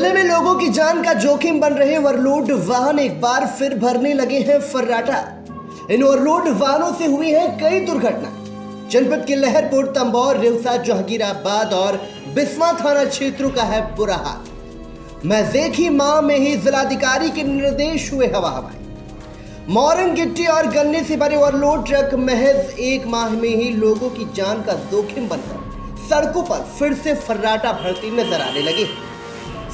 जिले में लोगों की जान का जोखिम बन रहे ओवरलोड वाहन एक बार फिर भरने लगे हैं फर्राटा। इन ओवरलोड वाहनों से हुई है कई दुर्घटना। जनपद के लहरपुर, तंबौर, रेवसा, जहांगीराबाद और बिस्वा थाना क्षेत्रों का है बुरा हाल। महज एक ही माह में ही जिलाधिकारी के निर्देश हुए हवा हवाई। मोरंग, गिट्टी और गन्ने से भरे ओवरलोड ट्रक महज एक माह में ही लोगों की जान का जोखिम बनकर सड़कों पर फिर से फर्राटा भरते नजर आने लगे।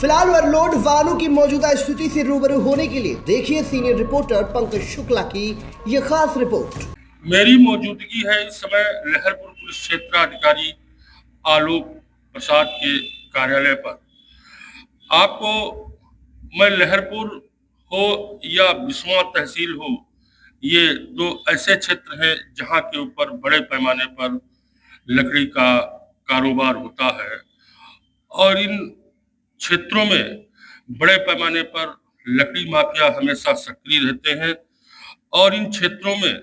फिलहाल ओवरलोड वाहनों की मौजूदा स्थिति से रूबरू होने के लिए देखिए सीनियर रिपोर्टर पंकज शुक्ला की यह खास रिपोर्ट। मेरी मौजूदगी है इस समय लहरपुर पुलिस क्षेत्राधिकारी आलोक प्रसाद के कार्यालय पर। आपको मैं लहरपुर हो या बिस्वा तहसील हो, ये दो ऐसे क्षेत्र हैं जहां के ऊपर बड़े पैमाने पर लकड़ी का कारोबार होता है और इन क्षेत्रों में बड़े पैमाने पर लकड़ी माफिया हमेशा सक्रिय रहते हैं और इन क्षेत्रों में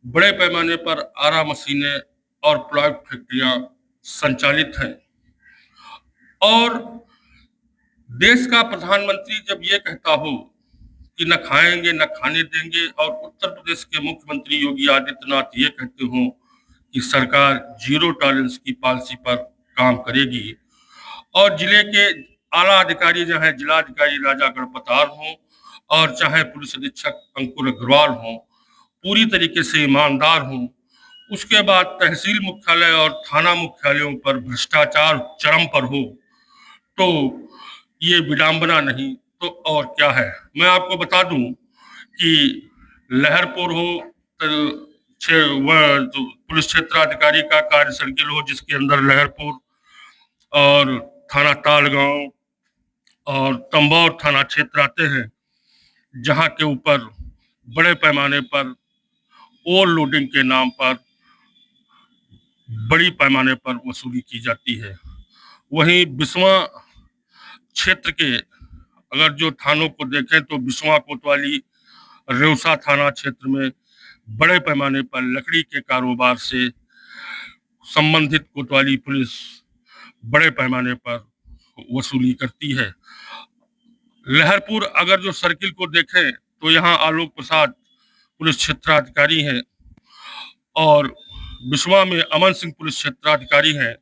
बड़े पैमाने पर आरा मशीनें और प्लाईवुड फैक्ट्रियां संचालित हैं। और देश का प्रधानमंत्री जब ये कहता हो कि न खाएंगे न खाने देंगे और उत्तर प्रदेश के मुख्यमंत्री योगी आदित्यनाथ ये कहते हो कि सरकार जीरो टॉलरेंस की पॉलिसी पर काम करेगी और जिले के आला अधिकारी जो है जिलाधिकारी राजा गणपतार हों और चाहे पुलिस अधीक्षक अंकुर अग्रवाल हों, पूरी तरीके से ईमानदार हों, उसके बाद तहसील मुख्यालय और थाना मुख्यालयों पर भ्रष्टाचार चरम पर हो, तो ये विडंबना नहीं तो और क्या है। मैं आपको बता दूं कि लहरपुर हो जो पुलिस क्षेत्राधिकारी का कार्य सर्किल हो जिसके अंदर लहरपुर और थाना तालगांव और तंबौर थाना क्षेत्र आते हैं, जहां के ऊपर बड़े पैमाने पर ओवरलोडिंग के नाम पर बड़ी पैमाने पर वसूली की जाती है। वहीं बिस्वा क्षेत्र के अगर जो थानों को देखें तो बिस्वा कोतवाली, रेवसा थाना क्षेत्र में बड़े पैमाने पर लकड़ी के कारोबार से संबंधित कोतवाली पुलिस बड़े पैमाने पर वसूली करती है। लहरपुर अगर जो सर्किल को देखें तो यहाँ आलोक प्रसाद पुलिस क्षेत्राधिकारी हैं और बिस्वा में अमन सिंह पुलिस क्षेत्राधिकारी हैं।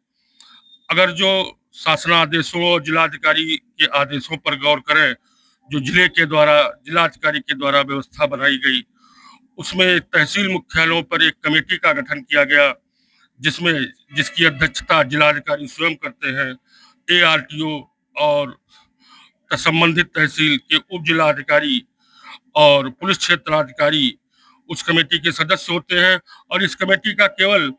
अगर जो शासनादेशों और जिलाधिकारी के आदेशों पर गौर करें, जो जिलाधिकारी के द्वारा व्यवस्था बनाई गई, उसमें तहसील मुख्यालयों पर एक कमेटी का गठन किया गया जिसकी अध्यक्षता जिलाधिकारी स्वयं करते हैं। ARTO और संबंधित तहसील के उप जिलाधिकारी और पुलिस क्षेत्राधिकारी उस कमेटी के सदस्य होते हैं और इस कमेटी का केवल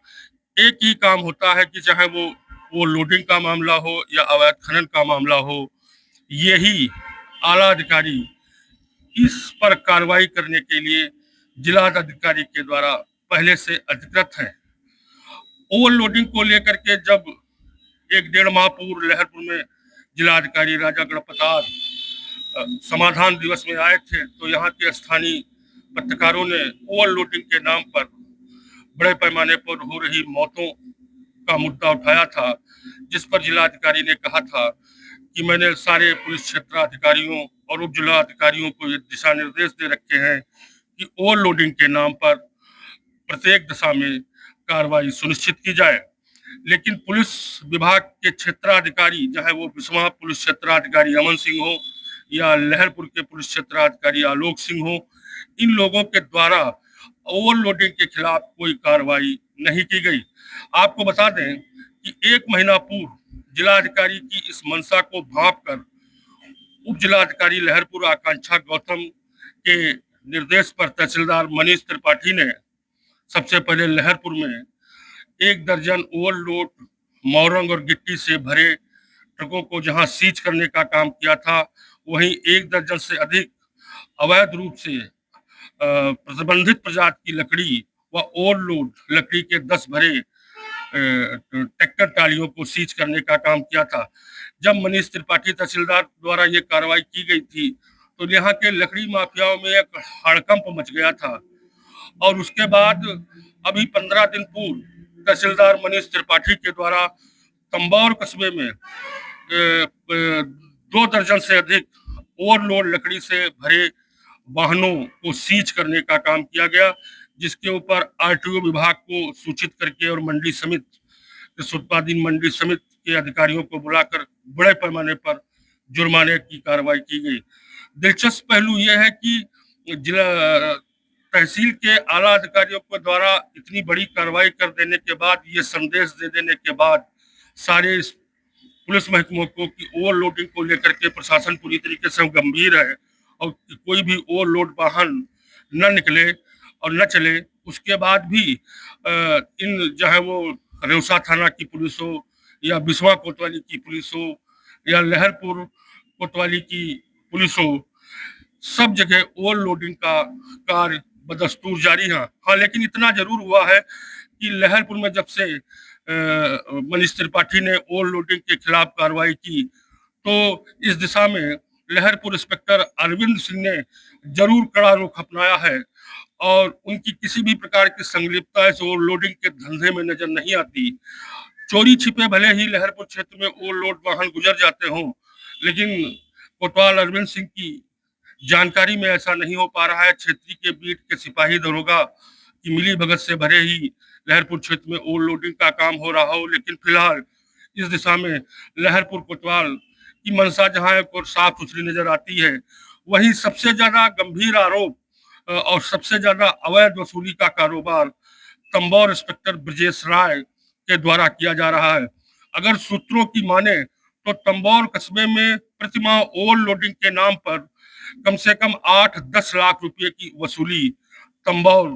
एक ही काम होता है कि चाहे वो लोडिंग का मामला हो या अवैध खनन का मामला हो, यही आला अधिकारी इस पर कार्रवाई करने के लिए जिला अधिकारी के द्वारा पहले से अधिकृत हैं। ओवरलोडिंग को लेकर के जब 1-1.5 माह पूर्व लहरपुर में जिलाधिकारी राजा गणपतार समाधान दिवस में आए थे तो यहाँ के स्थानीय पत्रकारों ने ओवरलोडिंग के नाम पर बड़े पैमाने पर हो रही मौतों का मुद्दा उठाया था, जिस पर जिलाधिकारी ने कहा था कि मैंने सारे पुलिस क्षेत्राधिकारियों और उप जिलाधिकारियों को ये दिशा निर्देश दे रखे हैं कि ओवरलोडिंग के नाम पर प्रत्येक दशा में कार्रवाई सुनिश्चित की जाए। लेकिन पुलिस विभाग के क्षेत्राधिकारी, चाहे वो बिस्वा पुलिस क्षेत्राधिकारी अमन सिंह हो या लहरपुर के पुलिस क्षेत्राधिकारी आलोक सिंह हो, इन लोगों के द्वारा ओवरलोडिंग के खिलाफ कोई कार्रवाई नहीं की गई। आपको बता दें कि 1 महीना पूर्व जिलाधिकारी की इस मंशा को भांप कर उप जिलाधिकारी लहरपुर आकांक्षा गौतम के निर्देश पर तहसीलदार मनीष त्रिपाठी ने सबसे पहले लहरपुर में 1 दर्जन ओवरलोड मोरंग और गिट्टी से भरे ट्रकों को जहां सीज करने का काम किया था, वहीं 1 दर्जन से अधिक अवैध रूप से प्रतिबंधित प्रजाति की लकड़ी व ओवरलोड लकड़ी के 10 भरे ट्रैक्टर ट्रालियों को सीज करने का काम किया था। जब मनीष त्रिपाठी तहसीलदार द्वारा ये कार्रवाई की गई थी तो यहाँ के लकड़ी माफियाओं में एक हड़कंप मच गया था और उसके बाद अभी 15 दिन पूर्व तहसीलदार मनीष त्रिपाठी के द्वारा तंबौर कस्बे में 2 दर्जन से अधिक ओवरलोड लकड़ी से भरे वाहनों को सीज करने का काम किया गया, जिसके ऊपर आरटीओ विभाग को सूचित करके और मंडी समिति, कृषि उत्पादन मंडी समिति के अधिकारियों को बुलाकर बड़े पैमाने पर जुर्माने की कार्रवाई की गई। दिलचस्प पहलू यह है कि जिला तहसील के आला अधिकारियों के द्वारा इतनी बड़ी कार्रवाई कर देने के बाद, ये संदेश दे देने के बाद, सारे पुलिस महकमों को कि ओवरलोडिंग को लेकर के प्रशासन पूरी तरीके से गंभीर है और कोई भी ओवरलोड वाहन न निकले और न चले। उसके बाद भी इन जो है वो रेउसा थाना की पुलिस हो या बिस्वा कोतवाली की पुलिस हो या लहरपुर कोतवाली की पुलिस हो, सब जगह ओवरलोडिंग का कार्य बदस्तूर जारी है। हाँ, लेकिन इतना जरूर हुआ है कि लहरपुर में जब से मनीष त्रिपाठी ने ओवरलोडिंग के खिलाफ कार्रवाई की, तो इस दिशा में लहरपुर इंस्पेक्टर अरविंद सिंह ने जरूर कड़ा रुख अपनाया है और उनकी किसी भी प्रकार की संलिप्तता इस ओवरलोडिंग के धंधे में नजर नहीं आती। चोरी छिपे भले ही लहरपुर क्षेत्र में ओवरलोड वाहन गुजर जाते हों, लेकिन कोतवाल अरविंद सिंह की जानकारी में ऐसा नहीं हो पा रहा है। क्षेत्रीय के बीट के सिपाही दरोगा की मिली भगत से भरे ही लहरपुर क्षेत्र में ओवरलोडिंग का काम हो रहा हो, लेकिन फिलहाल इस दिशा में लहरपुर कोतवाल की मंशा जहां एक और साफ सुथरी नजर आती है, वहीं सबसे ज्यादा गंभीर आरोप और सबसे ज्यादा अवैध वसूली का कारोबार तंबौर इंस्पेक्टर ब्रजेश राय के द्वारा किया जा रहा है। अगर सूत्रों की माने तो तंबौर कस्बे में प्रतिमाह ओवरलोडिंग के नाम पर कम से कम 8-10 लाख रुपए की वसूली तंबौर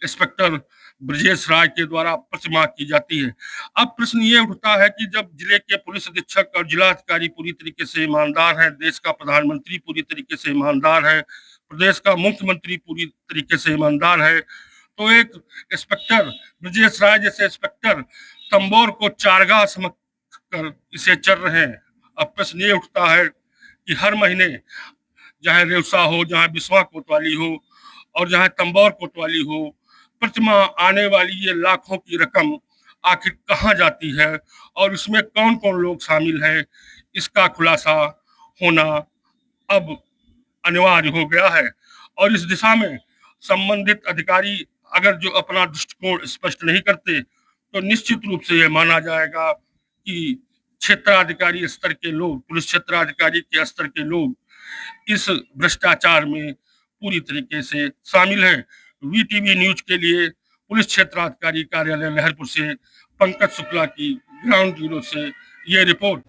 इंस्पेक्टर ब्रजेश राय के द्वारा प्रतिमाह की जाती है। अब प्रश्न ये उठता है कि जब जिले के पुलिस अधीक्षक और जिला अधिकारी पूरी तरीके से ईमानदार हैं, देश का प्रधानमंत्री पूरी तरीके से ईमानदार है, प्रदेश का मुख्यमंत्री पूरी तरीके से ईमानदार है, तो एक इंस्पेक्टर ब्रजेश राय जैसे इंस्पेक्टर तंबौर को चारगाह समझ कर इसे चल रहे हैं। अब प्रश्न ये उठता है कि हर महीने जहाँ रेउसा हो, जहाँ बिस्वा कोतवाली हो और जहाँ तंबौर कोतवाली हो, प्रतिमाह आने वाली ये लाखों की रकम आखिर कहाँ जाती है और इसमें कौन कौन लोग शामिल हैं, इसका खुलासा होना अब अनिवार्य हो गया है। और इस दिशा में संबंधित अधिकारी अगर जो अपना दृष्टिकोण स्पष्ट नहीं करते, तो निश्चित रूप से यह माना जाएगा कि क्षेत्राधिकारी स्तर के लोग, पुलिस क्षेत्राधिकारी के स्तर के लोग इस भ्रष्टाचार में पूरी तरीके से शामिल है। वीटीवी न्यूज के लिए पुलिस क्षेत्राधिकारी कार्यालय लहरपुर से पंकज शुक्ला की ग्राउंड जीरो से ये रिपोर्ट।